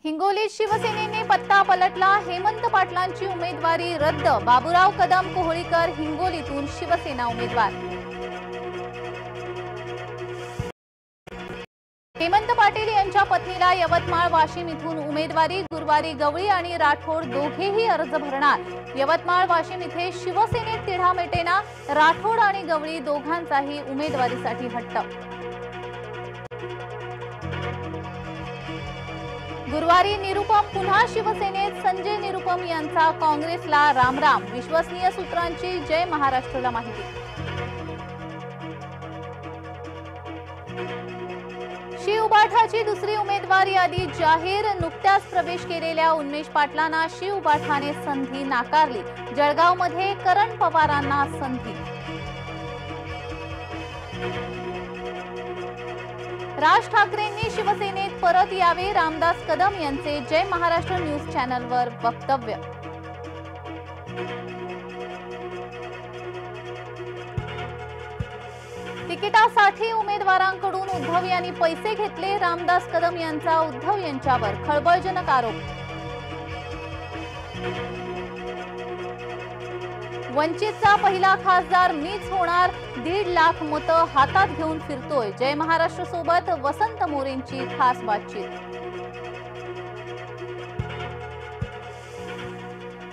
हिंगोलीत शिवसेनेने पत्ता पलटला। हेमंत पाटलांची उमेदवारी रद्द। बाबूराव कदम कोहळीकर हिंगोलीतून शिवसेना उमेदवार। हेमंत पाटील यांच्या पत्नीला यवतमाळ वाशिम इथून उमेदवारी। गुरुवारी गवळी आणि राठोड दोघेही अर्ज भरणार। यवतमाळ वाशिम इथे शिवसेनेत तिढा मिटेना। राठोड आणि गवळी दोघांचाही उमेदवारीसाठी हट्ट। गुरुवारी निरुपम पुन्हा शिवसेनेत। संजय निरुपम यांचा काँग्रेसला रामराम। विश्वसनीय सूत्रांची जय महाराष्ट्रला माहिती। शी उबाठाची दुसरी उमेदवार यादी जाहीर। नुकत्याच प्रवेश केलेल्या उन्मेष पाटलांना शी उबाठाने संधी नाकारली। जळगावमध्ये करण पवारांना संधी। राज ठाकरेंनी शिवसेनेत परत यावे। रामदास कदम यांचे जय महाराष्ट्र न्यूज चॅनलवर वक्तव्य। तिकिटासाठी उमेदवारांकडून उद्धव यांनी पैसे घेतले। रामदास कदम यांचा उद्धव यांच्यावर खळबळजनक आरोप। वंचितचा पहिला खासदार मीच होणार। 1.5 लाख मतं हातात घेऊन फिरतोय। जय महाराष्ट्र सोबत वसंत मोरेंची खास बातचीत।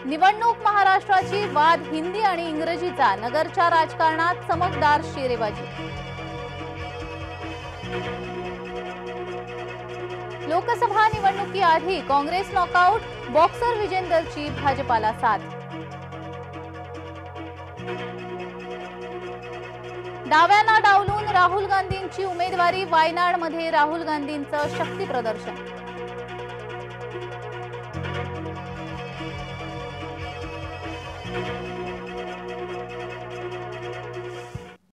निवडणूक महाराष्ट्राची वाद हिंदी आणि इंग्रजीचा। नगरच्या राजकारणात चमकदार शेरेबाजी। लोकसभा निवडणुकीआधी काँग्रेस नॉकआउट। बॉक्सर विजेंदरची भाजपाला साथ। डाव्यांना डावलून राहुल गांधींची उमेदवारी। वायनाडमध्ये राहुल गांधींचं शक्ती प्रदर्शन।